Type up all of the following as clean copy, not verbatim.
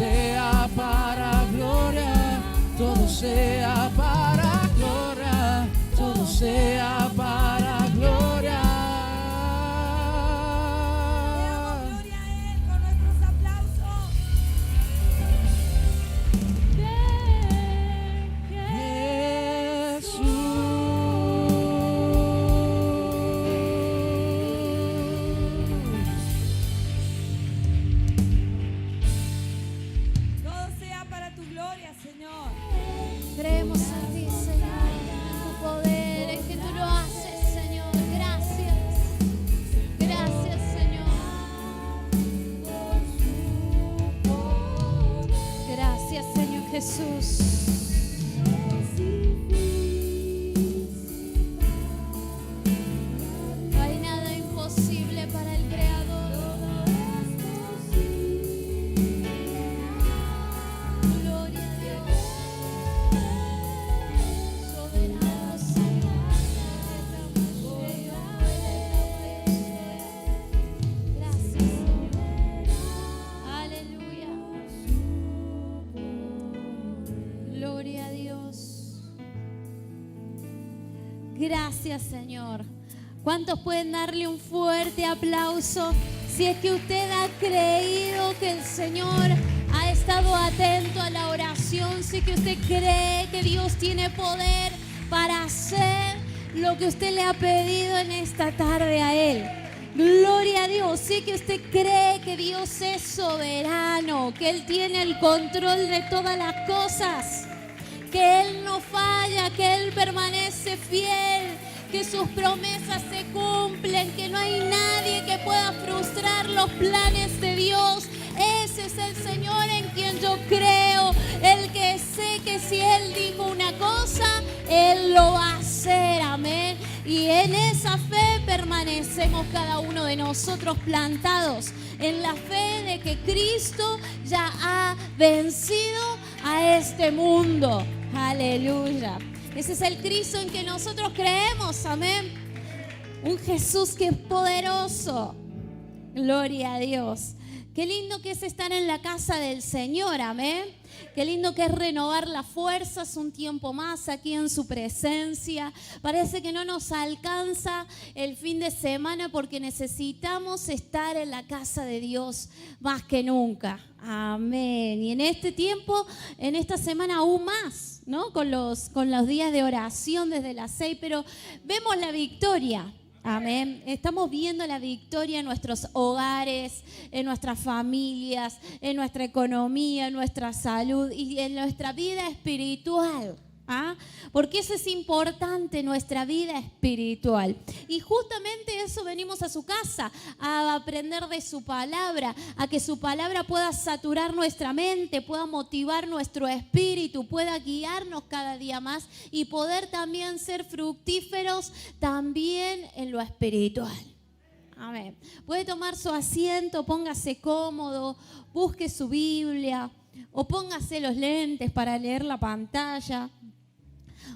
sea para gloria, todo sea para gloria, todo sea para gloria. Demos gloria a Él con nuestros aplausos. Todo sea para tu gloria, Señor. Creemos en ti, Señor, en tu poder, en que tú lo haces, Señor. Gracias. Gracias, Señor. Gracias, Señor Jesús. No hay nada imposible para el Creador. Gloria a Dios. Soberano, Señor. Gracias, Señor. Aleluya. Gloria a Dios. Gracias, Señor. ¿Cuántos pueden darle un fuerte aplauso si es que usted ha creído que el Señor ha estado atento a la oración? Si que usted cree que Dios tiene poder para hacer lo que usted le ha pedido en esta tarde a Él. Gloria a Dios. Sí que usted cree que Dios es soberano, que Él tiene el control de todas las cosas, que Él no falla, que Él permanece fiel, que sus promesas se cumplen, que no hay nadie que pueda frustrar los planes de Dios. Ese es el Señor en quien yo creo, el que sé que si Él dijo una cosa, Él lo va a hacer, amén. Y en esa fe permanecemos cada uno de nosotros plantados, en la fe de que Cristo ya ha vencido a este mundo. Aleluya. Ese es el Cristo en que nosotros creemos, amén. Un Jesús que es poderoso. Gloria a Dios. Qué lindo que es estar en la casa del Señor, amén. Qué lindo que es renovar las fuerzas un tiempo más aquí en su presencia. Parece que no nos alcanza el fin de semana porque necesitamos estar en la casa de Dios más que nunca. Amén. Y en este tiempo, en esta semana aún más, ¿no? Con los días de oración desde las 6, pero vemos la victoria. Amén. Estamos viendo la victoria en nuestros hogares, en nuestras familias, en nuestra economía, en nuestra salud y en nuestra vida espiritual. ¿Ah? Porque eso es importante, nuestra vida espiritual. Y justamente eso venimos a su casa, a aprender de su palabra, a que su palabra pueda saturar nuestra mente, pueda motivar nuestro espíritu, pueda guiarnos cada día más y poder también ser fructíferos también en lo espiritual. Amén. Puede tomar su asiento, póngase cómodo, busque su Biblia o póngase los lentes para leer la pantalla.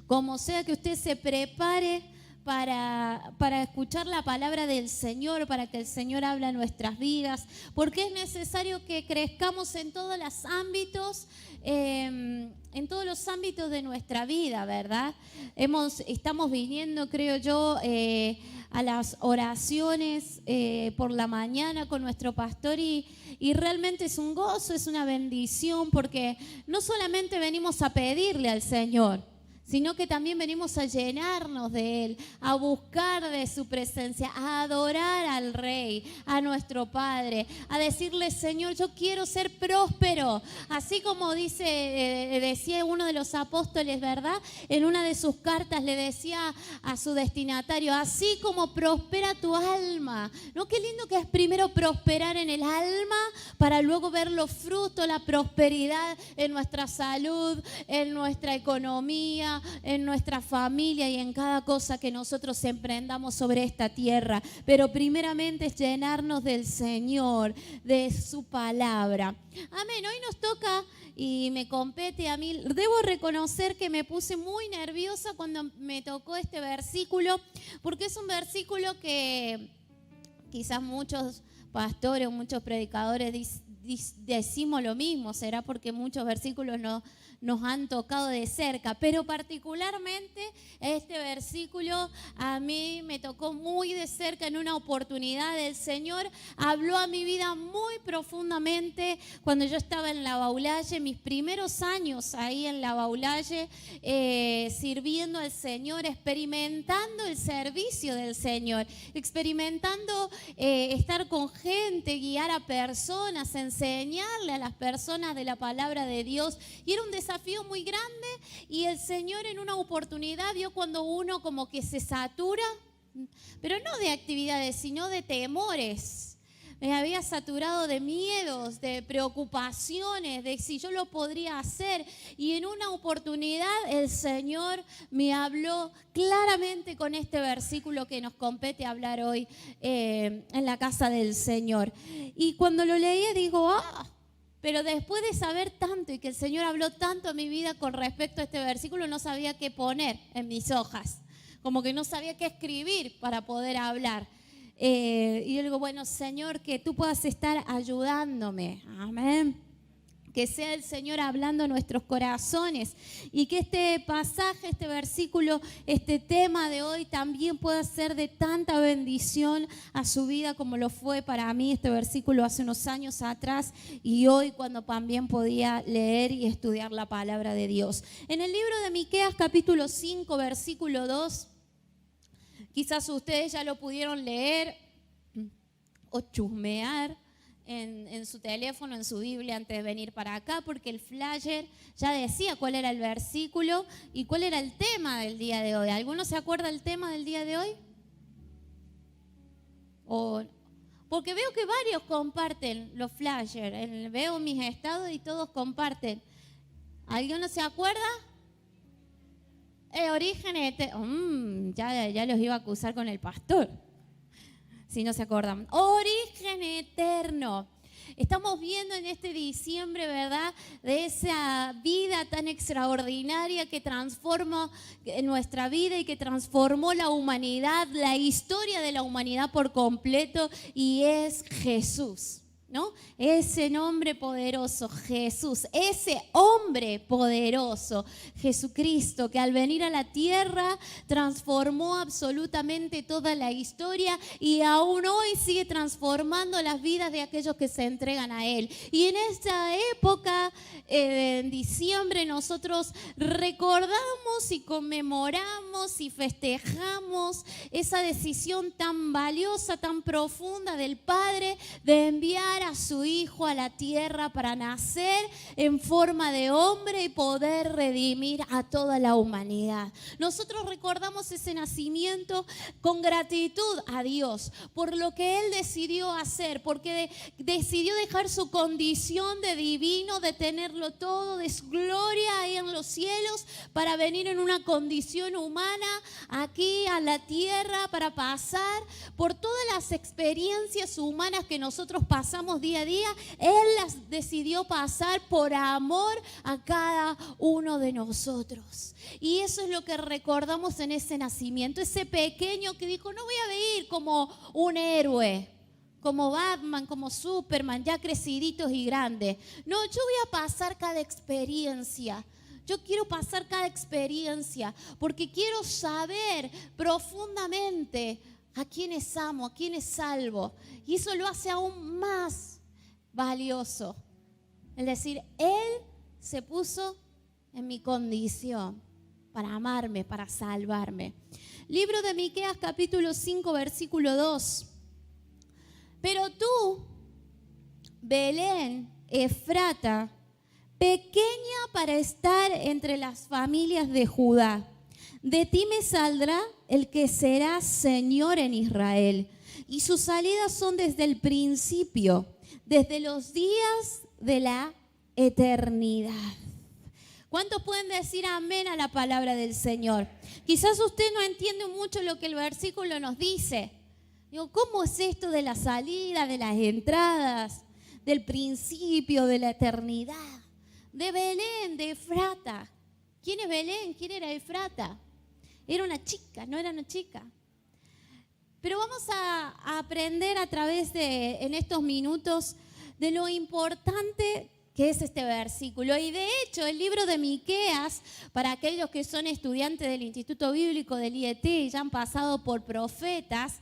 Como sea que usted se prepare para escuchar la palabra del Señor, para que el Señor hable a nuestras vidas, porque es necesario que crezcamos en todos los ámbitos, de nuestra vida, ¿verdad? Estamos viniendo, creo yo, a las oraciones por la mañana con nuestro pastor y realmente es un gozo, es una bendición, porque no solamente venimos a pedirle al Señor, sino que también venimos a llenarnos de Él, a buscar de su presencia, a adorar al Rey, a nuestro Padre, a decirle: Señor, yo quiero ser próspero, así como decía uno de los apóstoles, ¿verdad? En una de sus cartas le decía a su destinatario: así como prospera tu alma. ¿No? Qué lindo que es primero prosperar en el alma para luego ver los frutos, la prosperidad en nuestra salud, en nuestra economía, en nuestra familia y en cada cosa que nosotros emprendamos sobre esta tierra. Pero primeramente es llenarnos del Señor, de su palabra. Amén. Hoy nos toca y me compete a mí. Debo reconocer que me puse muy nerviosa cuando me tocó este versículo, porque es un versículo que quizás muchos pastores o muchos predicadores decimos lo mismo, será porque muchos versículos nos han tocado de cerca, pero particularmente este versículo a mí me tocó muy de cerca en una oportunidad. El Señor habló a mi vida muy profundamente cuando yo estaba en la Baulalle, mis primeros años ahí en la Baulalle, sirviendo al Señor, experimentando el servicio del Señor, experimentando estar con gente, guiar a personas, enseñarle a las personas de la palabra de Dios, y era un desafío muy grande. Y el Señor en una oportunidad vio cuando uno como que se satura, pero no de actividades, sino de temores. Me había saturado de miedos, de preocupaciones, de si yo lo podría hacer. Y en una oportunidad el Señor me habló claramente con este versículo que nos compete hablar hoy en la casa del Señor. Y cuando lo leí digo, pero después de saber tanto y que el Señor habló tanto a mi vida con respecto a este versículo, no sabía qué poner en mis hojas. Como que no sabía qué escribir para poder hablar. Y yo digo, bueno, Señor, que tú puedas estar ayudándome. Amén. Que sea el Señor hablando a nuestros corazones y que este pasaje, este versículo, este tema de hoy también pueda ser de tanta bendición a su vida como lo fue para mí este versículo hace unos años atrás y hoy cuando también podía leer y estudiar la palabra de Dios. En el libro de Miqueas capítulo 5 versículo 2, quizás ustedes ya lo pudieron leer o chusmear en su teléfono, en su Biblia antes de venir para acá, porque el flyer ya decía cuál era el versículo y cuál era el tema del día de hoy. ¿Alguno se acuerda del tema del día de hoy? Porque veo que varios comparten los flyers, veo mis estados y todos comparten. ¿Alguno se acuerda? Origen eterno. Ya los iba a acusar con el pastor, si no se acuerdan. Origen eterno. Estamos viendo en este diciembre, ¿verdad?, de esa vida tan extraordinaria que transforma nuestra vida y que transformó la humanidad, la historia de la humanidad por completo, y es Jesús, ¿no? Ese nombre poderoso, Jesús, ese hombre poderoso, Jesucristo, que al venir a la tierra transformó absolutamente toda la historia y aún hoy sigue transformando las vidas de aquellos que se entregan a Él. Y en esta época, en diciembre, nosotros recordamos y conmemoramos y festejamos esa decisión tan valiosa, tan profunda del Padre de enviar a su Hijo a la tierra para nacer en forma de hombre y poder redimir a toda la humanidad. Nosotros recordamos ese nacimiento con gratitud a Dios por lo que Él decidió hacer, porque decidió dejar su condición de divino, de tenerlo todo, de su gloria ahí en los cielos, para venir en una condición humana aquí a la tierra, para pasar por todas las experiencias humanas que nosotros pasamos día a día. Él las decidió pasar por amor a cada uno de nosotros. Y eso es lo que recordamos en ese nacimiento, ese pequeño que dijo, no voy a vivir como un héroe, como Batman, como Superman, ya creciditos y grandes. No, yo voy a pasar cada experiencia. Yo quiero pasar cada experiencia porque quiero saber profundamente a quiénes amo, a quiénes salvo. Y eso lo hace aún más valioso. Es decir, Él se puso en mi condición para amarme, para salvarme. Libro de Miqueas capítulo 5 versículo 2. Pero tú, Belén, Efrata, pequeña para estar entre las familias de Judá, de ti me saldrá el que será Señor en Israel, y sus salidas son desde el principio, desde los días de la eternidad. ¿Cuántos pueden decir amén a la palabra del Señor? Quizás usted no entiende mucho lo que el versículo nos dice. Digo, ¿cómo es esto de la salida, de las entradas, del principio, de la eternidad? De Belén, de Efrata. ¿Quién es Belén? ¿Quién era Efrata? Era una chica, no era una chica. Pero vamos a aprender a través de, en estos minutos, de lo importante que es este versículo. Y de hecho, el libro de Miqueas, para aquellos que son estudiantes del Instituto Bíblico del IET y ya han pasado por profetas,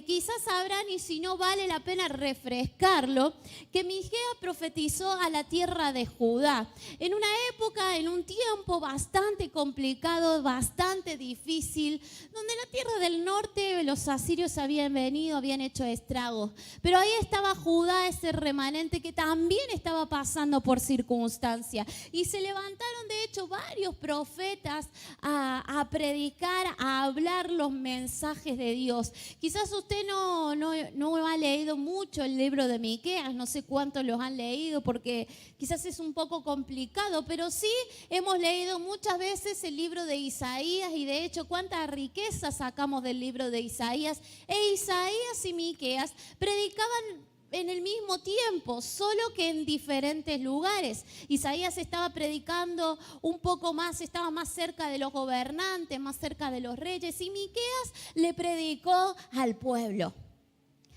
quizás sabrán, y si no vale la pena refrescarlo, que Miqueas profetizó a la tierra de Judá. En una época, en un tiempo bastante complicado, bastante difícil, donde en la tierra del norte los asirios habían venido, habían hecho estragos. Pero ahí estaba Judá, ese remanente que también estaba pasando por circunstancias. Y se levantaron, de hecho, varios profetas a predicar, a hablar los mensajes de Dios. Quizás usted no ha leído mucho el libro de Miqueas, no sé cuántos los han leído porque quizás es un poco complicado, pero sí hemos leído muchas veces el libro de Isaías y de hecho cuánta riqueza sacamos del libro de Isaías. E Isaías y Miqueas predicaban en el mismo tiempo, solo que en diferentes lugares. Isaías estaba predicando un poco más, estaba más cerca de los gobernantes, más cerca de los reyes, y Miqueas le predicó al pueblo.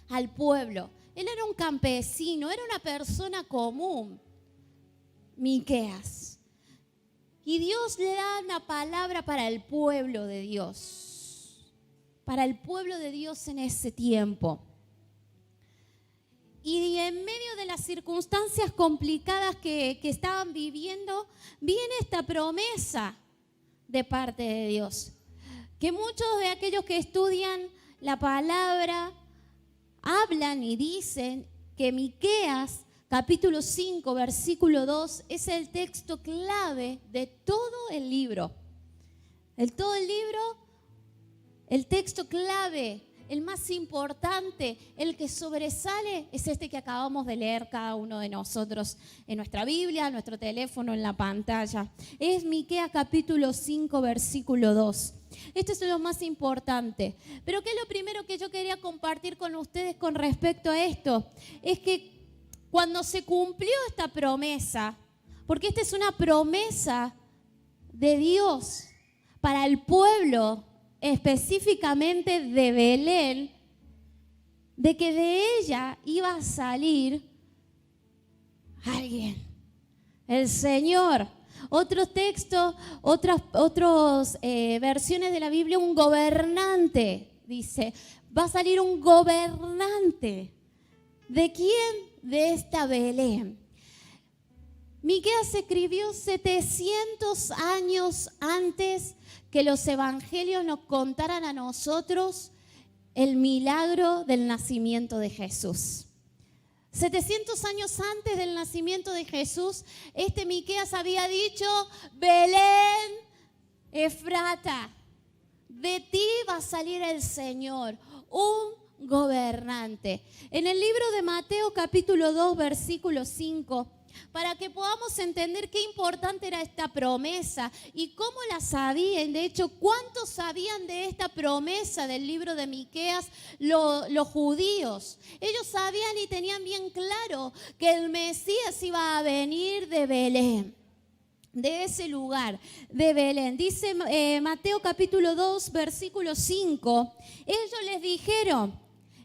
Al pueblo. Él era un campesino, era una persona común, Miqueas. Y Dios le da una palabra para el pueblo de Dios. Para el pueblo de Dios en ese tiempo. Y en medio de las circunstancias complicadas que estaban viviendo, viene esta promesa de parte de Dios. Que muchos de aquellos que estudian la palabra hablan y dicen que Miqueas, capítulo 5, versículo 2, es el texto clave de todo el libro. Todo el libro, el texto clave, el más importante, el que sobresale, es este que acabamos de leer cada uno de nosotros en nuestra Biblia, en nuestro teléfono, en la pantalla. Es Miqueas capítulo 5, versículo 2. Esto es lo más importante. Pero ¿qué es lo primero que yo quería compartir con ustedes con respecto a esto? Es que cuando se cumplió esta promesa, porque esta es una promesa de Dios para el pueblo, específicamente de Belén, de que de ella iba a salir alguien, el Señor. Otro texto, otras versiones de la Biblia, un gobernante, dice, va a salir un gobernante. ¿De quién? De esta Belén. Miqueas escribió 700 años antes que los evangelios nos contaran a nosotros el milagro del nacimiento de Jesús. 700 años antes del nacimiento de Jesús, Miqueas había dicho: Belén, Efrata, de ti va a salir el Señor, un gobernante. En el libro de Mateo capítulo 2, versículo 5, para que podamos entender qué importante era esta promesa y cómo la sabían. De hecho, ¿cuántos sabían de esta promesa del libro de Miqueas? Los judíos. Ellos sabían y tenían bien claro que el Mesías iba a venir de Belén, de ese lugar, de Belén. Dice Mateo capítulo 2, versículo 5. Ellos les dijeron: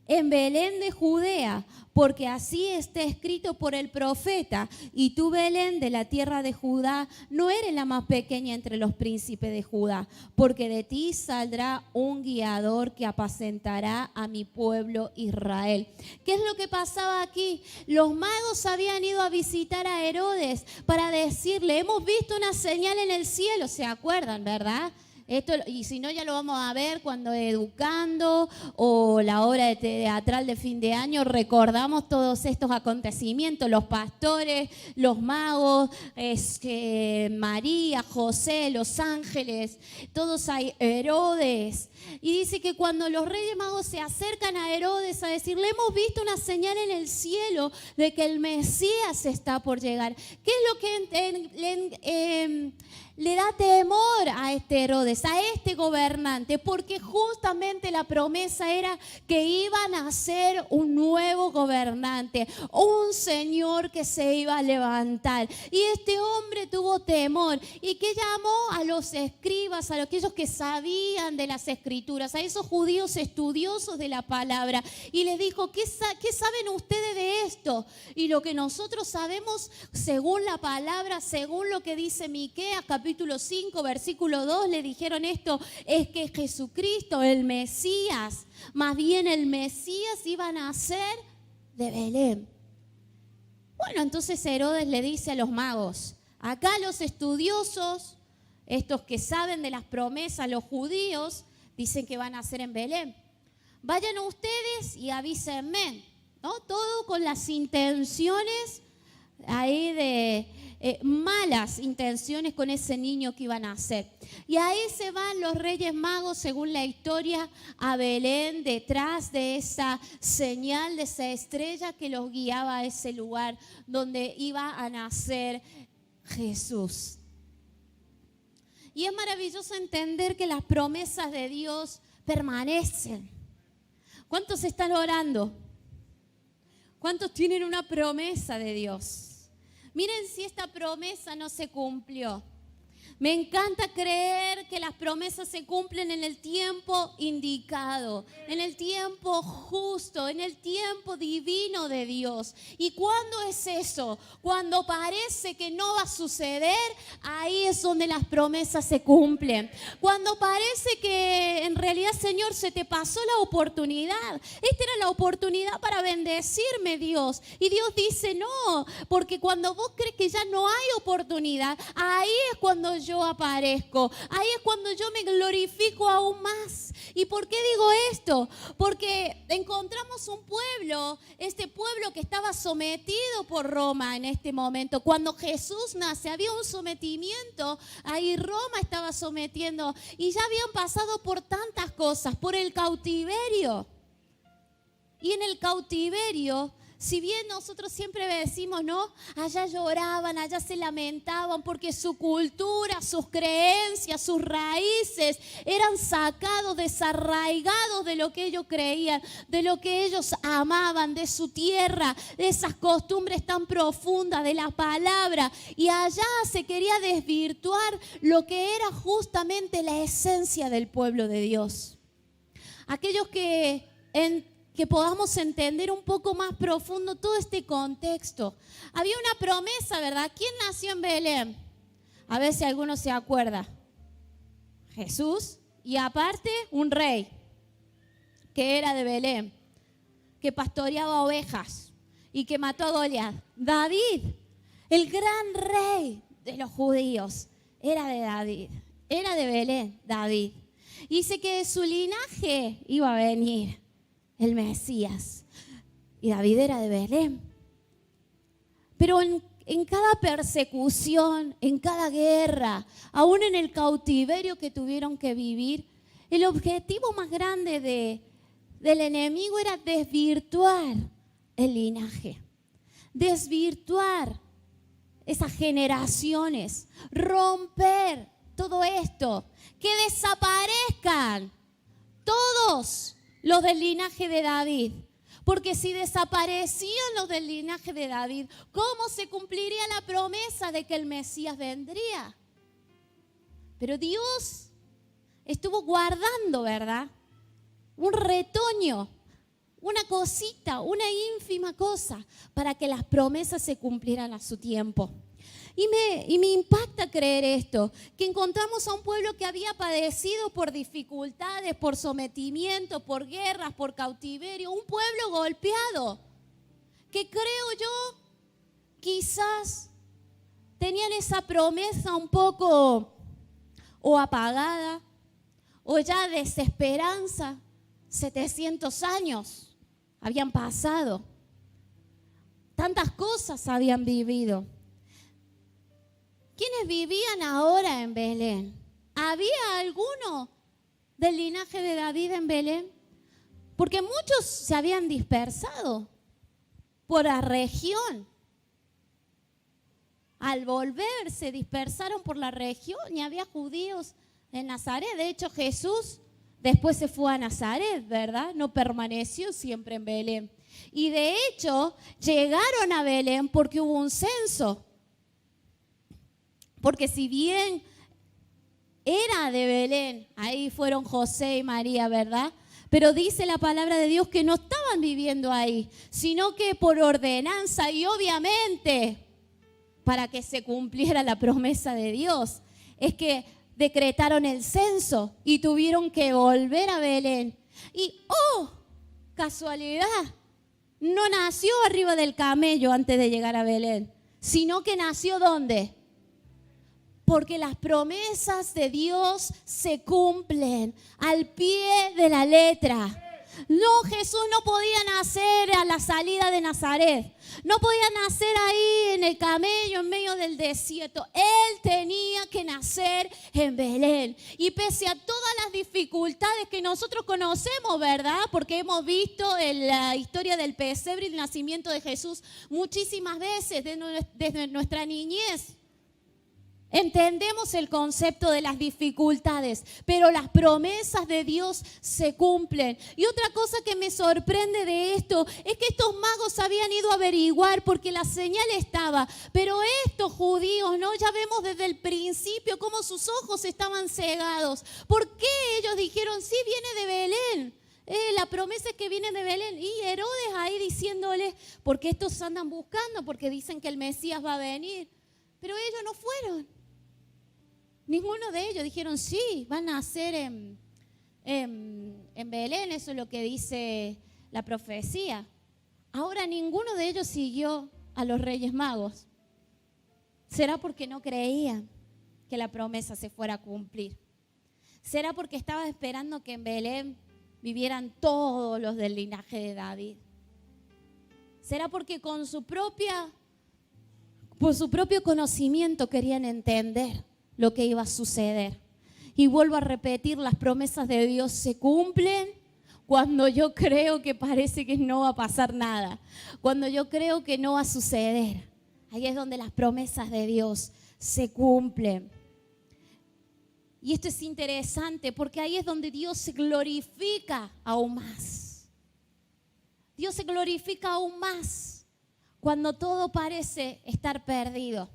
en Belén de Judea, porque así está escrito por el profeta, y tú, Belén, de la tierra de Judá, no eres la más pequeña entre los príncipes de Judá, porque de ti saldrá un guiador que apacentará a mi pueblo Israel. ¿Qué es lo que pasaba aquí? Los magos habían ido a visitar a Herodes para decirle: hemos visto una señal en el cielo. ¿Se acuerdan, verdad? Esto, y si no, ya lo vamos a ver cuando Educando o la obra de teatral de fin de año recordamos todos estos acontecimientos, los pastores, los magos, María, José, los ángeles, todos hay, Herodes. Y dice que cuando los reyes magos se acercan a Herodes a decirle: hemos visto una señal en el cielo de que el Mesías está por llegar. ¿Qué es lo que le da temor a Herodes? Herodes, a este gobernante, porque justamente la promesa era que iban a ser un nuevo gobernante, un señor que se iba a levantar. Y este hombre tuvo temor y que llamó a los escribas, a aquellos que sabían de las escrituras, a esos judíos estudiosos de la palabra, y les dijo: ¿qué saben ustedes de esto? Y lo que nosotros sabemos, según la palabra, según lo que dice Miqueas capítulo 5 versículo 2, le dijeron esto: es que Jesucristo, el Mesías, más bien el Mesías iba a nacer de Belén. Bueno, entonces Herodes le dice a los magos: acá los estudiosos, estos que saben de las promesas, los judíos, dicen que van a nacer en Belén. Vayan ustedes y avísenme, ¿no? Todo con las intenciones ahí de malas intenciones con ese niño que iban a nacer. Y ahí se van los reyes magos, según la historia, a Belén, detrás de esa señal, de esa estrella que los guiaba a ese lugar donde iba a nacer Jesús. Y es maravilloso entender que las promesas de Dios permanecen. ¿Cuántos están orando? ¿Cuántos tienen una promesa de Dios? Miren si esta promesa no se cumplió. Me encanta creer que las promesas se cumplen en el tiempo indicado, en el tiempo justo, en el tiempo divino de Dios. ¿Y cuándo es eso? Cuando parece que no va a suceder, ahí es donde las promesas se cumplen. Cuando parece que en realidad, Señor, se te pasó la oportunidad. Esta era la oportunidad para bendecirme, Dios. Y Dios dice: no, porque cuando vos crees que ya no hay oportunidad, ahí es cuando yo aparezco, ahí es cuando yo me glorifico aún más. ¿Y por qué digo esto? Porque encontramos un pueblo, este pueblo que estaba sometido por Roma en este momento. Cuando Jesús nace había un sometimiento, ahí Roma estaba sometiendo y ya habían pasado por tantas cosas, por el cautiverio. Y en el cautiverio, si bien nosotros siempre decimos, ¿no? Allá lloraban, allá se lamentaban porque su cultura, sus creencias, sus raíces eran sacados, desarraigados de lo que ellos creían, de lo que ellos amaban, de su tierra, de esas costumbres tan profundas, de la palabra. Y allá se quería desvirtuar lo que era justamente la esencia del pueblo de Dios. Aquellos que podamos entender un poco más profundo todo este contexto. Había una promesa, ¿verdad? ¿Quién nació en Belén? A ver si alguno se acuerda. Jesús, y aparte un rey que era de Belén, que pastoreaba ovejas y que mató a Goliat. David, el gran rey de los judíos, era de David, era de Belén, David. Y dice que de su linaje iba a venir el Mesías. Y David era de Belén. Pero en cada persecución, en cada guerra, aún en el cautiverio que tuvieron que vivir, el objetivo más grande del enemigo era desvirtuar el linaje, desvirtuar esas generaciones, romper todo esto, que desaparezcan todos los del linaje de David. Porque si desaparecían los del linaje de David, ¿cómo se cumpliría la promesa de que el Mesías vendría? Pero Dios estuvo guardando, ¿verdad? Un retoño, una cosita, una ínfima cosa, para que las promesas se cumplieran a su tiempo. Y me impacta creer esto, que encontramos a un pueblo que había padecido por dificultades, por sometimiento, por guerras, por cautiverio, un pueblo golpeado, que creo yo quizás tenían esa promesa un poco o apagada o ya desesperanza. 700 años habían pasado, tantas cosas habían vivido. ¿Quiénes vivían ahora en Belén? ¿Había alguno del linaje de David en Belén? Porque muchos se habían dispersado por la región. Al volver se dispersaron por la región y había judíos en Nazaret. De hecho, Jesús después se fue a Nazaret, ¿verdad? No permaneció siempre en Belén. Y de hecho, llegaron a Belén porque hubo un censo. Porque si bien era de Belén, ahí fueron José y María, ¿verdad? Pero dice la palabra de Dios que no estaban viviendo ahí, sino que por ordenanza y obviamente para que se cumpliera la promesa de Dios, es que decretaron el censo y tuvieron que volver a Belén. Y, ¡oh! Casualidad, no nació arriba del camello antes de llegar a Belén, sino que nació ¿dónde? Porque las promesas de Dios se cumplen al pie de la letra. No, Jesús no podía nacer a la salida de Nazaret. No podía nacer ahí en el camello en medio del desierto. Él tenía que nacer en Belén. Y pese a todas las dificultades que nosotros conocemos, ¿verdad? Porque hemos visto en la historia del pesebre y el nacimiento de Jesús muchísimas veces desde nuestra niñez. Entendemos el concepto de las dificultades, pero las promesas de Dios se cumplen. Y otra cosa que me sorprende de esto es que estos magos habían ido a averiguar porque la señal estaba, pero estos judíos, ¿no? Ya vemos desde el principio cómo sus ojos estaban cegados. ¿Por qué ellos dijeron, sí, viene de Belén? La promesa es que viene de Belén. Y Herodes ahí diciéndole, porque estos andan buscando, porque dicen que el Mesías va a venir. Pero ellos no fueron. Ninguno de ellos dijeron, sí, van a nacer en Belén, eso es lo que dice la profecía. Ahora ninguno de ellos siguió a los Reyes Magos. ¿Será porque no creían que la promesa se fuera a cumplir? ¿Será porque estaban esperando que en Belén vivieran todos los del linaje de David? ¿Será porque por su propio conocimiento querían entender lo que iba a suceder? Y vuelvo a repetir, las promesas de Dios se cumplen cuando yo creo que parece que no va a pasar nada, cuando yo creo que no va a suceder. Ahí es donde las promesas de Dios se cumplen. Y esto es interesante porque ahí es donde Dios se glorifica aún más. Dios se glorifica aún más cuando todo parece estar perdido.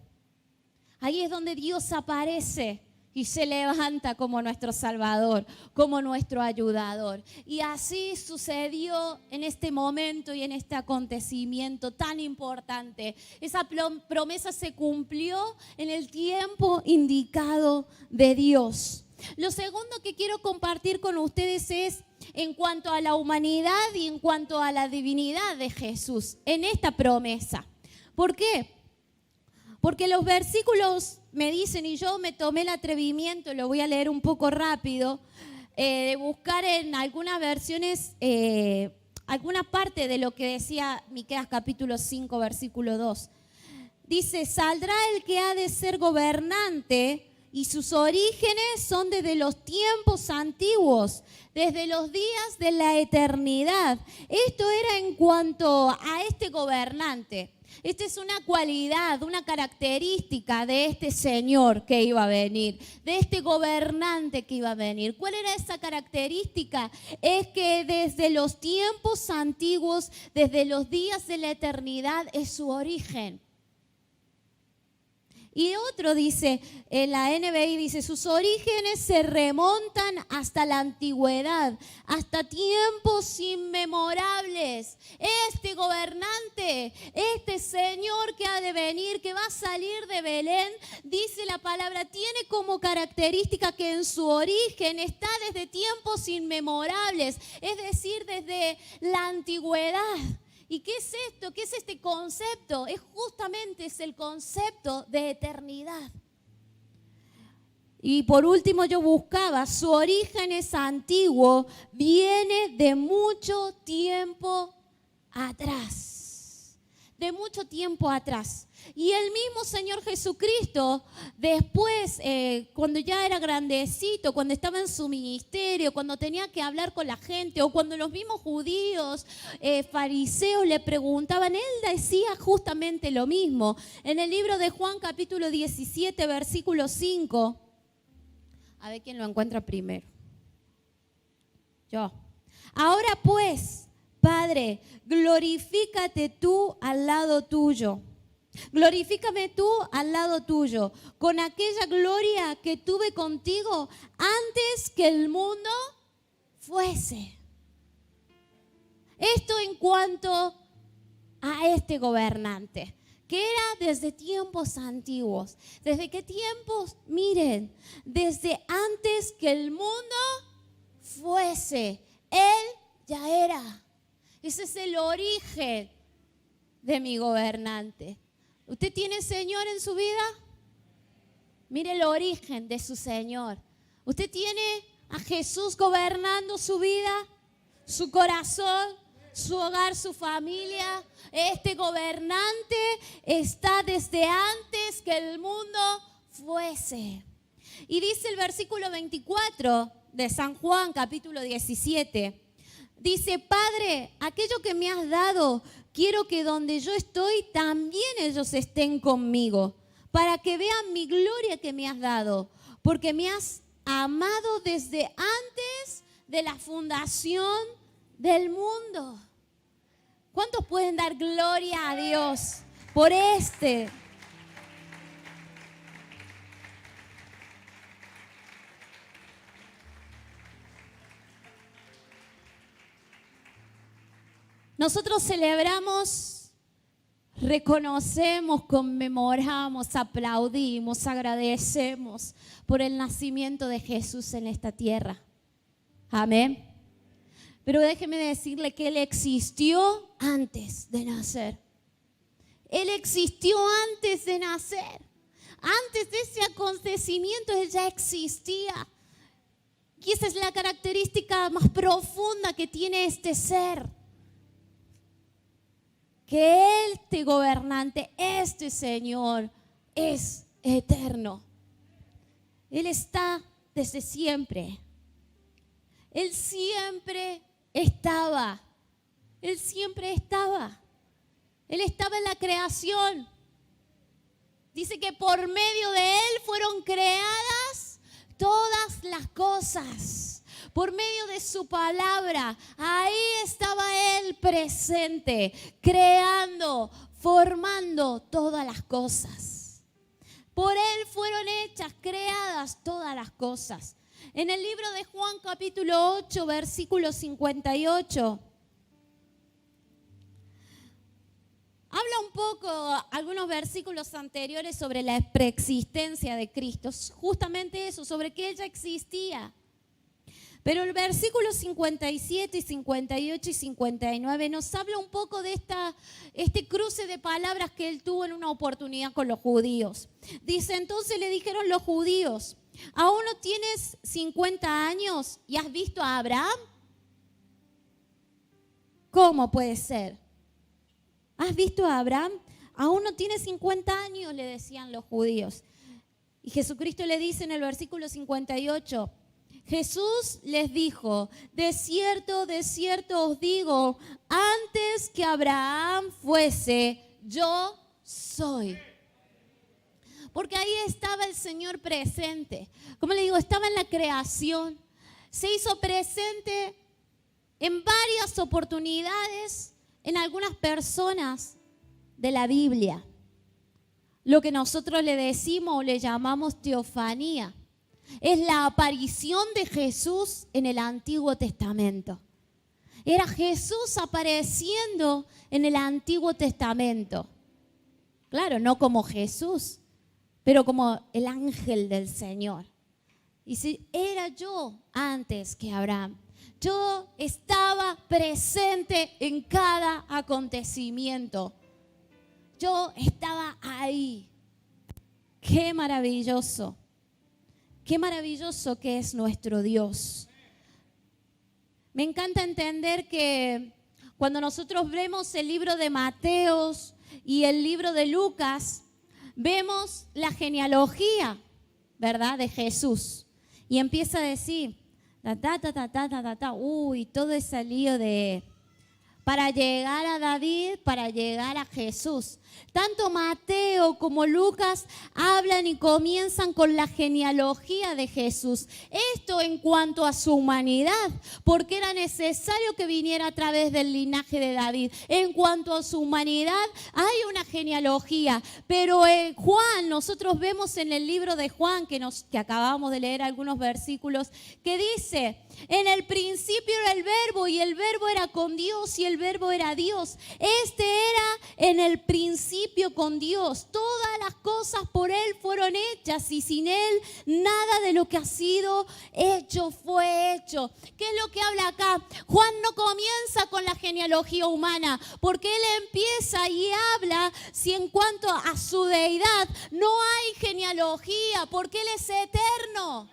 Ahí es donde Dios aparece y se levanta como nuestro Salvador, como nuestro ayudador. Y así sucedió en este momento y en este acontecimiento tan importante. Esa promesa se cumplió en el tiempo indicado de Dios. Lo segundo que quiero compartir con ustedes es en cuanto a la humanidad y en cuanto a la divinidad de Jesús en esta promesa. ¿Por qué? Porque los versículos me dicen, y yo me tomé el atrevimiento, lo voy a leer un poco rápido, de buscar en algunas versiones, alguna parte de lo que decía Miqueas capítulo 5, versículo 2. Dice, saldrá el que ha de ser gobernante y sus orígenes son desde los tiempos antiguos, desde los días de la eternidad. Esto era en cuanto a este gobernante. Esta es una cualidad, una característica de este Señor que iba a venir, de este gobernante que iba a venir. ¿Cuál era esa característica? Es que desde los tiempos antiguos, desde los días de la eternidad, es su origen. Y otro dice, en la NBI dice, sus orígenes se remontan hasta la antigüedad, hasta tiempos inmemorables. Este gobernante, este Señor que ha de venir, que va a salir de Belén, dice la palabra, tiene como característica que en su origen está desde tiempos inmemorables, es decir, desde la antigüedad. ¿Y qué es esto? ¿Qué es este concepto? Es el concepto de eternidad. Y por último yo buscaba, su origen es antiguo, viene de mucho tiempo atrás. De mucho tiempo atrás. Y el mismo Señor Jesucristo, después, cuando ya era grandecito, cuando estaba en su ministerio, cuando tenía que hablar con la gente, o cuando los mismos judíos, fariseos le preguntaban, él decía justamente lo mismo. En el libro de Juan capítulo 17, versículo 5, A ver quién lo encuentra primero. Yo. Ahora pues, Padre, glorifícate tú al lado tuyo. Glorifícame tú al lado tuyo, con aquella gloria que tuve contigo antes que el mundo fuese. Esto en cuanto a este gobernante, que era desde tiempos antiguos. ¿Desde qué tiempos? Miren, desde antes que el mundo fuese. Él ya era. Ese es el origen de mi gobernante. ¿Usted tiene Señor en su vida? Mire el origen de su Señor. ¿Usted tiene a Jesús gobernando su vida, su corazón, su hogar, su familia? Este gobernante está desde antes que el mundo fuese. Y dice el versículo 24 de San Juan, capítulo 17. Dice, Padre, aquello que me has dado, quiero que donde yo estoy también ellos estén conmigo, para que vean mi gloria que me has dado, porque me has amado desde antes de la fundación del mundo. ¿Cuántos pueden dar gloria a Dios por este? Nosotros celebramos, reconocemos, conmemoramos, aplaudimos, agradecemos por el nacimiento de Jesús en esta tierra. Amén. Pero déjeme decirle que Él existió antes de nacer. Él existió antes de nacer. Antes de ese acontecimiento Él ya existía. Y esa es la característica más profunda que tiene este ser. Que este gobernante, este Señor, es eterno. Él está desde siempre. Él siempre estaba. Él siempre estaba. Él estaba en la creación. Dice que por medio de Él fueron creadas todas las cosas. Por medio de su palabra, ahí estaba Él presente, creando, formando todas las cosas. Por Él fueron hechas, creadas todas las cosas. En el libro de Juan capítulo 8, versículo 58, habla un poco, algunos versículos anteriores sobre la preexistencia de Cristo, justamente eso, sobre que Él ya existía. Pero el versículo 57 y 58 y 59 nos habla un poco de este cruce de palabras que Él tuvo en una oportunidad con los judíos. Dice, entonces le dijeron los judíos, ¿aún no tienes 50 años y has visto a Abraham? ¿Cómo puede ser? ¿Has visto a Abraham? Aún no tienes 50 años, le decían los judíos. Y Jesucristo le dice en el versículo 58, Jesús les dijo, de cierto os digo, antes que Abraham fuese, yo soy. Porque ahí estaba el Señor presente. Como le digo, estaba en la creación. Se hizo presente en varias oportunidades en algunas personas de la Biblia. Lo que nosotros le decimos o le llamamos teofanía. Es la aparición de Jesús en el Antiguo Testamento. Era Jesús apareciendo en el Antiguo Testamento. Claro, no como Jesús, pero como el ángel del Señor. Y si era yo antes que Abraham. Yo estaba presente en cada acontecimiento. Yo estaba ahí. Qué maravilloso. Qué maravilloso que es nuestro Dios. Me encanta entender que cuando nosotros vemos el libro de Mateos y el libro de Lucas, vemos la genealogía, ¿verdad?, de Jesús. Y empieza a decir, uy, todo ese lío de para llegar a David, para llegar a Jesús. Tanto Mateo como Lucas hablan y comienzan con la genealogía de Jesús. Esto en cuanto a su humanidad, porque era necesario que viniera a través del linaje de David. En cuanto a su humanidad, hay una genealogía. Pero en Juan, nosotros vemos en el libro de Juan, que acabamos de leer algunos versículos, que dice: en el principio era el verbo, y el verbo era con Dios, y el verbo era Dios. Este era en el principio con Dios. Todas las cosas por Él fueron hechas, y sin Él nada de lo que ha sido hecho fue hecho. ¿Qué es lo que habla acá? Juan no comienza con la genealogía humana, porque él empieza y habla si en cuanto a su deidad no hay genealogía, porque Él es eterno.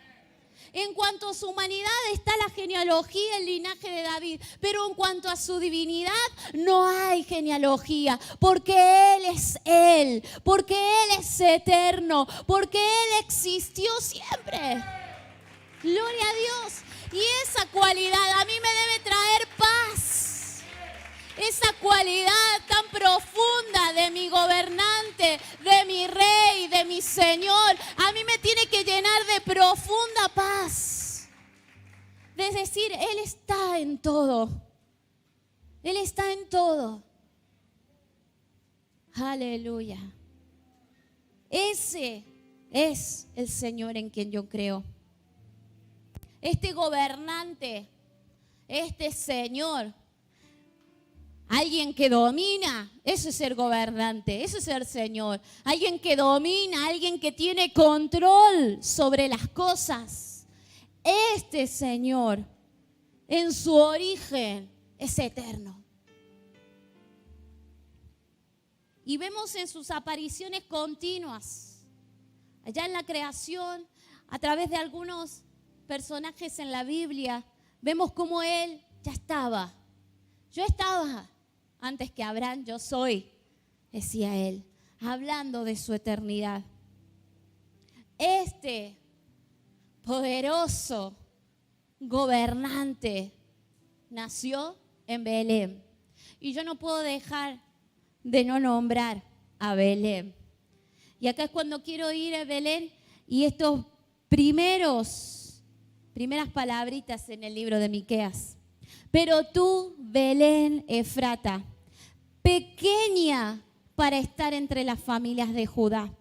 En cuanto a su humanidad está la genealogía, el linaje de David. Pero en cuanto a su divinidad no hay genealogía. Porque Él es Él. Porque Él es eterno. Porque Él existió siempre. Gloria a Dios. Y esa cualidad a mí me debe traer paz. Esa cualidad tan profunda de mi gobernante, de mi rey, de mi Señor, a mí me tiene que llenar de profunda paz. De decir, Él está en todo. Él está en todo. Aleluya. Ese es el Señor en quien yo creo. Este gobernante, este Señor, alguien que domina, eso es ser gobernante, eso es ser Señor. Alguien que domina, alguien que tiene control sobre las cosas. Este Señor, en su origen, es eterno. Y vemos en sus apariciones continuas, allá en la creación, a través de algunos personajes en la Biblia, vemos cómo Él ya estaba. Yo estaba antes que Abraham, yo soy, decía Él, hablando de su eternidad. Este poderoso gobernante nació en Belén. Y yo no puedo dejar de no nombrar a Belén. Y acá es cuando quiero ir a Belén y estos primeras palabritas en el libro de Miqueas. Pero tú, Belén Efrata, pequeña para estar entre las familias de Judá.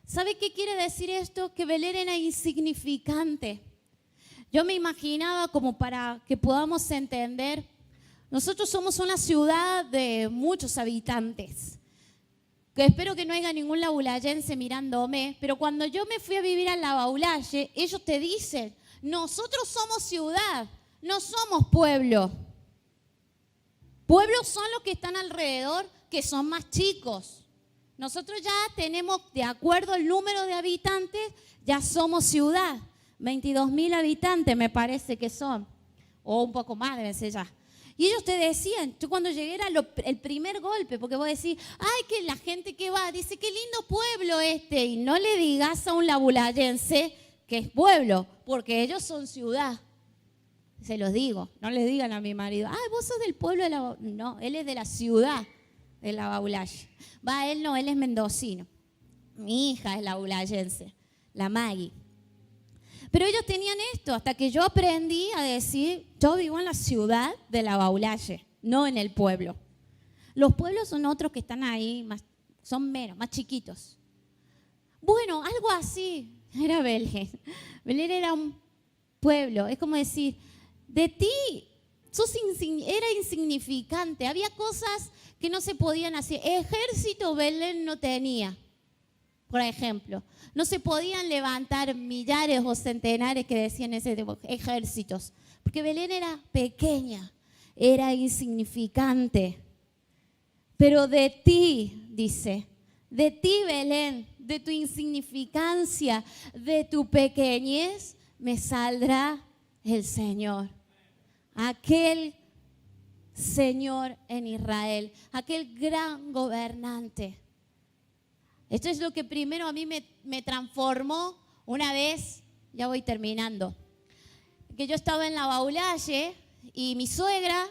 ¿Sabe qué quiere decir esto? Que Belén era insignificante. Yo me imaginaba, como para que podamos entender, nosotros somos una ciudad de muchos habitantes. Que espero que no haya ningún laulayense mirándome, pero cuando yo me fui a vivir a Labaulaye, ellos te dicen, nosotros somos ciudad, no somos pueblo. Pueblos son los que están alrededor, que son más chicos. Nosotros ya tenemos, de acuerdo al número de habitantes, ya somos ciudad. 22.000 habitantes me parece que son, o un poco más deben ser ya. Y ellos te decían, yo cuando llegué era el primer golpe, porque vos decís, ay, que la gente que va, dice, qué lindo pueblo este, y no le digas a un labulayense que es pueblo, porque ellos son ciudad. Se los digo, no les digan a mi marido, ay, vos sos del pueblo de la... No, él es de la ciudad de Labaulaye. Va, él no, él es mendocino. Mi hija es laulayense, la Maggie. Pero ellos tenían esto, hasta que yo aprendí a decir, yo vivo en la ciudad de Labaulaye, no en el pueblo. Los pueblos son otros que están ahí, son menos, más chiquitos. Bueno, algo así era Belén. Belén era un pueblo, es como decir, de ti era insignificante, había cosas que no se podían hacer. Ejército Belén no tenía, por ejemplo. No se podían levantar millares o centenares que decían ese tipo, ejércitos, porque Belén era pequeña, era insignificante. Pero de ti, dice, de ti Belén, de tu insignificancia, de tu pequeñez, me saldrá el Señor. Aquel Señor en Israel, aquel gran gobernante. Esto es lo que primero a mí me transformó una vez, ya voy terminando, que yo estaba en Labaulaye y mi suegra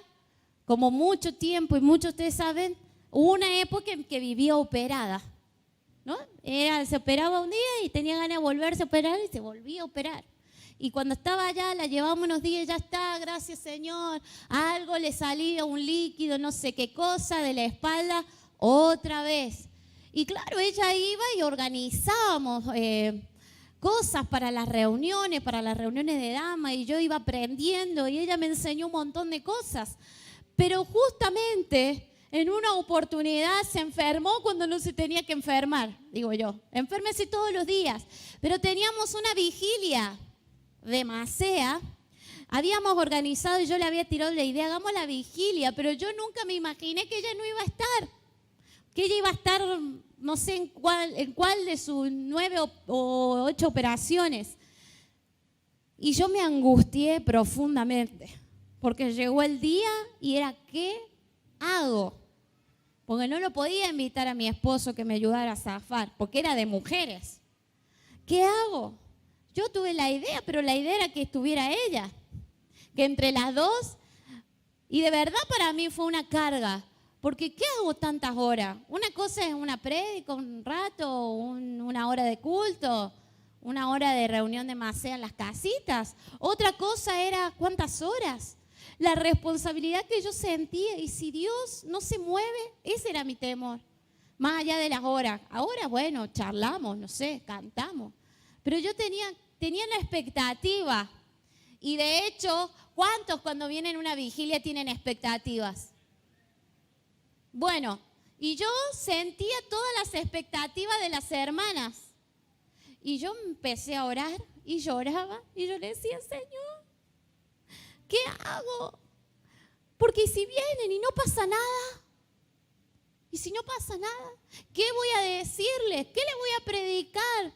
como mucho tiempo, y muchos de ustedes saben, hubo una época en que vivía operada, ¿no? Se operaba un día y tenía ganas de volverse a operar y se volvía a operar. Y cuando estaba allá, la llevamos unos días, ya está, gracias Señor, algo le salía, un líquido, no sé qué cosa, de la espalda, otra vez. Y claro, ella iba y organizábamos cosas para las reuniones de damas, y yo iba aprendiendo y ella me enseñó un montón de cosas. Pero justamente en una oportunidad se enfermó cuando no se tenía que enfermar, digo yo. Enférmese todos los días. Pero teníamos una vigilia de Macea, habíamos organizado y yo le había tirado la idea, hagamos la vigilia, pero yo nunca me imaginé que ella no iba a estar, que ella iba a estar, no sé en cuál de sus 9 o 8 operaciones. Y yo me angustié profundamente, porque llegó el día y era, ¿qué hago? Porque no lo podía invitar a mi esposo que me ayudara a zafar, porque era de mujeres. ¿Qué hago? Yo tuve la idea, pero la idea era que estuviera ella, que entre las dos, y de verdad para mí fue una carga, porque ¿qué hago tantas horas? Una cosa es una prédica, un rato, una hora de culto, una hora de reunión de Macea en las casitas. Otra cosa era cuántas horas, la responsabilidad que yo sentía, y si Dios no se mueve, ese era mi temor, más allá de las horas. Ahora, bueno, charlamos, no sé, cantamos. Pero yo tenía la expectativa. Y de hecho, ¿cuántos cuando vienen a una vigilia tienen expectativas? Bueno, y yo sentía todas las expectativas de las hermanas. Y yo empecé a orar y lloraba. Y yo le decía, Señor, ¿qué hago? Porque si vienen y no pasa nada. Y si no pasa nada, ¿qué voy a decirles? ¿Qué les voy a predicar?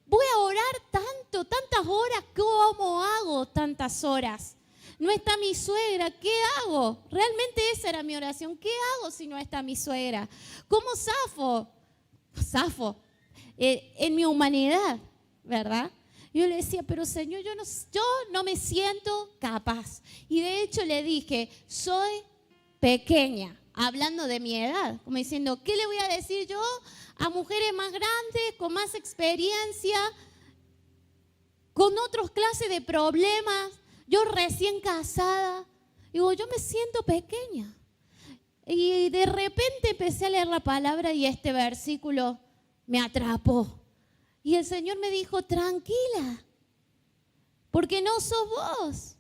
Voy a orar tantas horas, ¿cómo hago tantas horas? No está mi suegra, ¿qué hago? Realmente esa era mi oración, ¿qué hago si no está mi suegra? ¿Cómo zafo en mi humanidad, ¿verdad? Yo le decía, pero Señor, yo no me siento capaz. Y de hecho le dije, soy pequeña, hablando de mi edad, como diciendo, ¿qué le voy a decir yo a mujeres más grandes, con más experiencia, con otras clases de problemas? Yo recién casada, digo, yo me siento pequeña. Y de repente empecé a leer la palabra y este versículo me atrapó. Y el Señor me dijo, tranquila, porque no sos vos.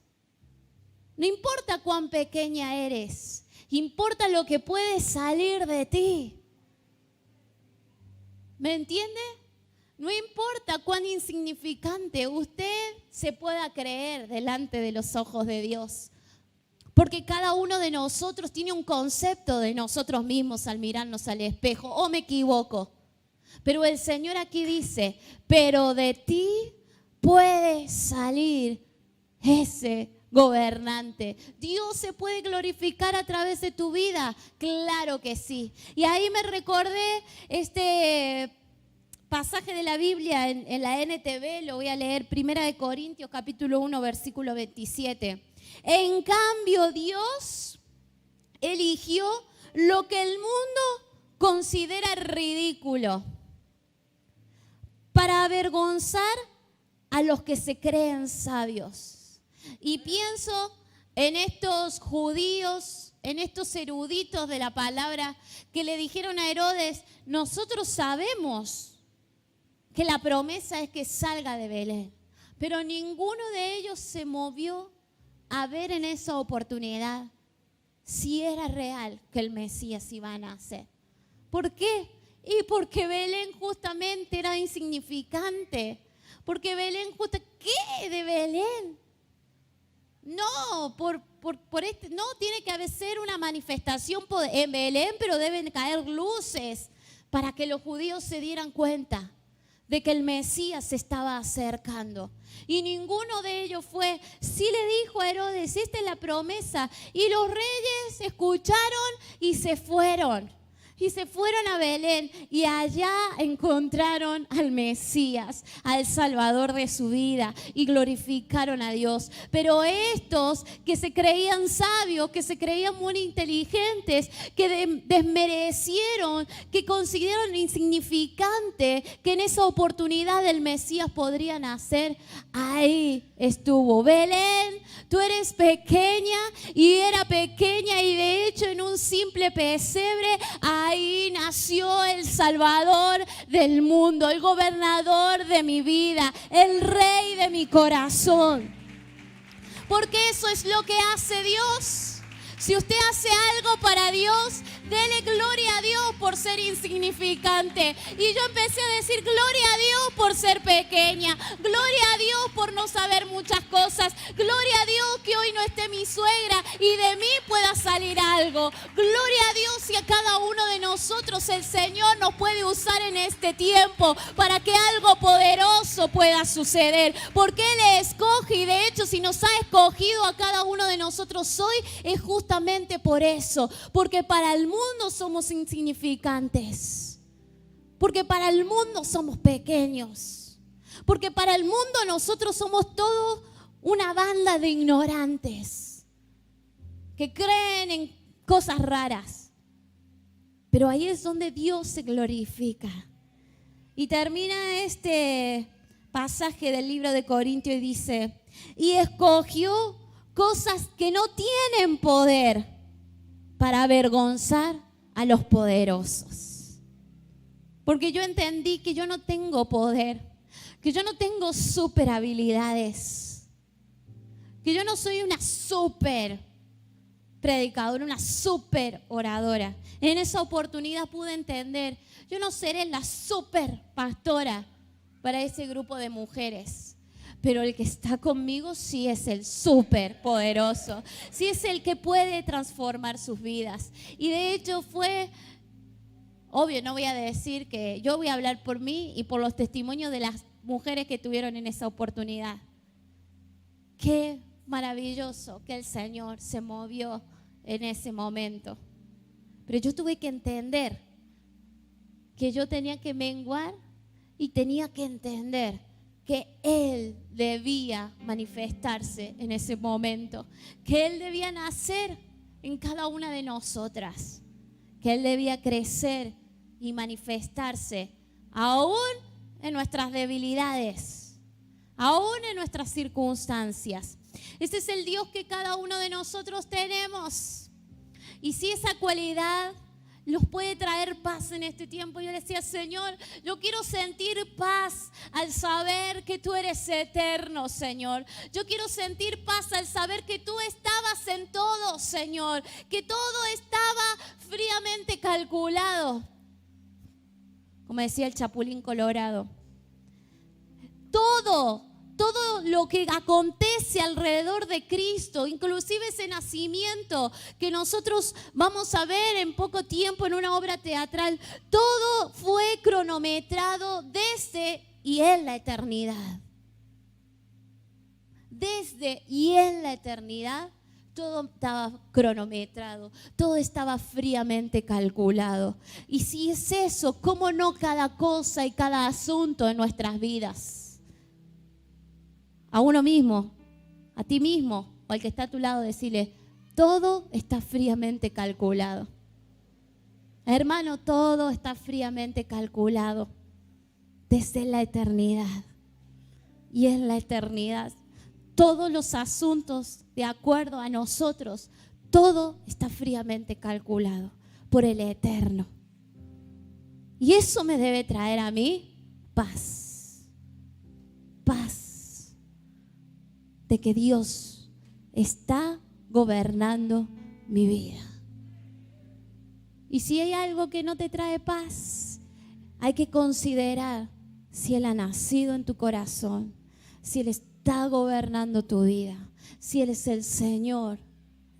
No importa cuán pequeña eres, importa lo que puede salir de ti. ¿Me entiende? No importa cuán insignificante usted se pueda creer delante de los ojos de Dios. Porque cada uno de nosotros tiene un concepto de nosotros mismos al mirarnos al espejo. ¿O me equivoco? Pero el Señor aquí dice, pero de ti puede salir ese gobernante. Dios se puede glorificar a través de tu vida. Claro que sí. Y ahí me recordé este pasaje de la Biblia en la NTV, lo voy a leer, 1 Corintios capítulo 1, versículo 27. En cambio, Dios eligió lo que el mundo considera ridículo para avergonzar a los que se creen sabios. Y pienso en estos judíos, en estos eruditos de la palabra que le dijeron a Herodes, nosotros sabemos que la promesa es que salga de Belén, pero ninguno de ellos se movió a ver en esa oportunidad si era real que el Mesías iba a nacer. ¿Por qué? Y porque Belén justamente era insignificante. Porque Belén, ¿qué de Belén? No, no tiene que ser una manifestación en Belén, pero deben caer luces para que los judíos se dieran cuenta de que el Mesías se estaba acercando. Y ninguno de ellos fue. Sí le dijo a Herodes, esta es la promesa. Y los reyes escucharon y se fueron. Y se fueron a Belén y allá encontraron al Mesías, al Salvador de su vida, y glorificaron a Dios. Pero estos que se creían sabios, que se creían muy inteligentes, que desmerecieron, que consideraron insignificante que en esa oportunidad el Mesías podría nacer, ahí estuvo. Belén, tú eres pequeña, y era pequeña, y de hecho en un simple pesebre ahí nació el Salvador del mundo, el gobernador de mi vida, el rey de mi corazón. Porque eso es lo que hace Dios. Si usted hace algo para Dios, dele gloria a Dios por ser insignificante. Y yo empecé a decir gloria a Dios por ser pequeña, gloria a Dios por no saber muchas cosas, gloria a Dios que hoy no esté mi suegra y de mí pueda salir algo. Gloria a Dios, y a cada uno de nosotros el Señor nos puede usar en este tiempo para que algo poderoso pueda suceder. Porque Él escoge, y de hecho si nos ha escogido a cada uno de nosotros hoy, es justamente por eso, porque para el mundo somos insignificantes, porque para el mundo somos pequeños, porque para el mundo nosotros somos todos una banda de ignorantes que creen en cosas raras. Pero ahí es donde Dios se glorifica. Y termina este pasaje del libro de Corintios y dice: y escogió cosas que no tienen poder para avergonzar a los poderosos. Porque yo entendí que yo no tengo poder, que yo no tengo super habilidades, que yo no soy una super predicadora, una super oradora. En esa oportunidad pude entender, yo no seré la super pastora para ese grupo de mujeres. Pero el que está conmigo sí es el súper poderoso, sí es el que puede transformar sus vidas. Y de hecho fue, obvio, no voy a decir que yo voy a hablar por mí y por los testimonios de las mujeres que tuvieron en esa oportunidad. Qué maravilloso que el Señor se movió en ese momento. Pero yo tuve que entender que yo tenía que menguar y tenía que entender que Él debía manifestarse en ese momento, que Él debía nacer en cada una de nosotras, que Él debía crecer y manifestarse aún en nuestras debilidades, aún en nuestras circunstancias. Ese es el Dios que cada uno de nosotros tenemos. Y si esa cualidad los puede traer paz en este tiempo. Yo le decía: Señor, yo quiero sentir paz al saber que tú eres eterno, Señor. Yo quiero sentir paz al saber que tú estabas en todo, Señor, que todo estaba fríamente calculado. Como decía el Chapulín Colorado, todo lo que acontece alrededor de Cristo, inclusive ese nacimiento que nosotros vamos a ver en poco tiempo en una obra teatral, todo fue cronometrado desde y en la eternidad. Desde y en la eternidad todo estaba cronometrado, todo estaba fríamente calculado. Y si es eso, ¿cómo no cada cosa y cada asunto en nuestras vidas? A uno mismo, a ti mismo o al que está a tu lado, decirle: todo está fríamente calculado. Hermano, todo está fríamente calculado desde la eternidad. Y en la eternidad, todos los asuntos de acuerdo a nosotros, todo está fríamente calculado por el Eterno. Y eso me debe traer a mí paz. Paz. De que Dios está gobernando mi vida. Y si hay algo que no te trae paz, hay que considerar si Él ha nacido en tu corazón, si Él está gobernando tu vida, si Él es el Señor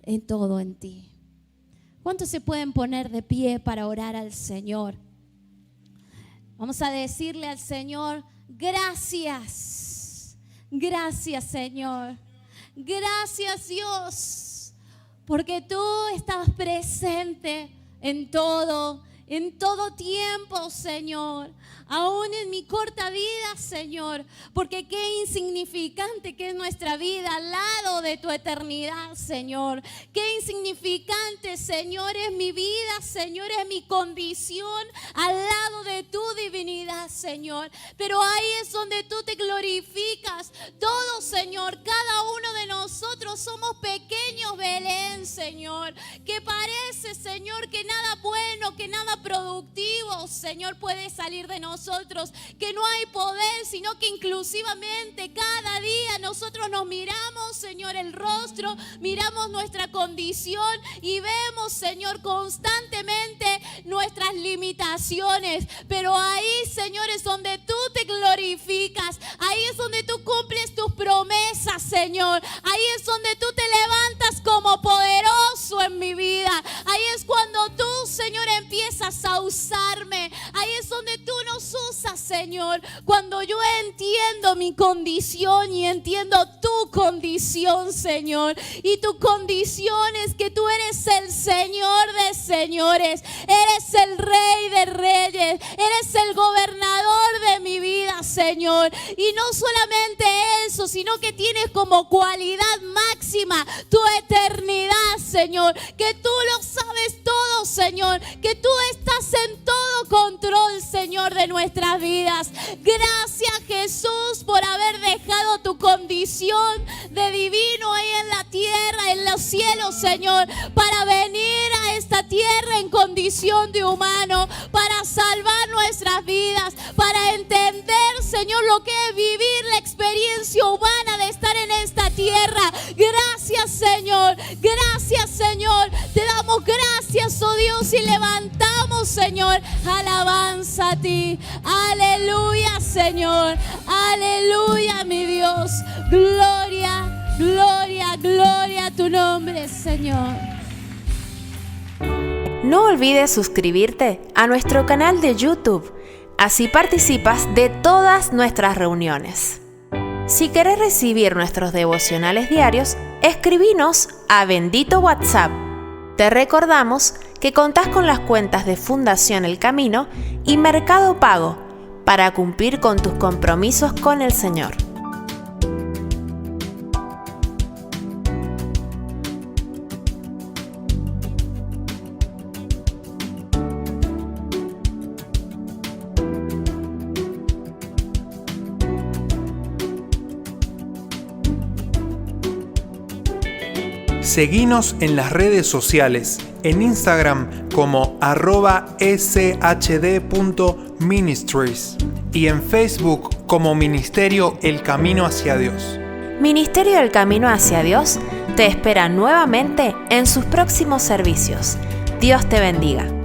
en todo en ti. ¿Cuántos se pueden poner de pie para orar al Señor? Vamos a decirle al Señor: gracias. Gracias, Señor. Gracias, Dios, porque tú estabas presente en todo en todo tiempo, Señor. Aún en mi corta vida, Señor, porque qué insignificante que es nuestra vida al lado de tu eternidad, Señor. Qué insignificante, Señor, es mi vida, Señor, es mi condición al lado de tu divinidad, Señor. Pero ahí es donde tú te glorificas. Todos, Señor, cada uno de nosotros somos pequeños Belén, Señor, que parece, Señor, que nada bueno, que nada productivo, Señor, puede salir de nosotros, que no hay poder, sino que inclusivamente cada día nosotros nos miramos, Señor, el rostro, miramos nuestra condición y vemos, Señor, constantemente nuestras limitaciones. Pero ahí, Señor, es donde tú te glorificas, ahí es donde tú cumples tus promesas, Señor, ahí es donde tú te levantas como poderoso en mi vida, ahí es cuando tú, Señor, empiezas a usarme, ahí es donde tú nos usas, Señor, cuando yo entiendo mi condición y entiendo tu condición, Señor, y tu condición es que tú eres el Señor de señores, eres el Rey de reyes, eres el gobernador de mi vida, Señor, y no solamente eso, sino que tienes como cualidad máxima tu eternidad, Señor, que tú lo sabes todo, Señor, que tú estás en todo control, Señor, de nuestras vidas. Gracias, Jesús, por haber dejado tu condición de divino ahí en la tierra, en los cielos, Señor, para venir a esta tierra en condición de humano, para salvar nuestras vidas, para entender, Señor, lo que es vivir la experiencia humana de estar en esta tierra. Gracias, Señor. Gracias, Señor. Te damos gracias, oh Dios, y levantamos, Señor, alabanza a ti. Aleluya, Señor. Aleluya, mi Dios. Gloria, gloria, gloria a tu nombre, Señor. No olvides suscribirte a nuestro canal de YouTube. Así participas de todas nuestras reuniones. Si querés recibir nuestros devocionales diarios, escribinos a Bendito WhatsApp. Te recordamos que contás con las cuentas de Fundación El Camino y Mercado Pago para cumplir con tus compromisos con el Señor. Seguinos en las redes sociales, en Instagram como @shd.ministries y en Facebook como Ministerio El Camino hacia Dios. Ministerio El Camino hacia Dios te espera nuevamente en sus próximos servicios. Dios te bendiga.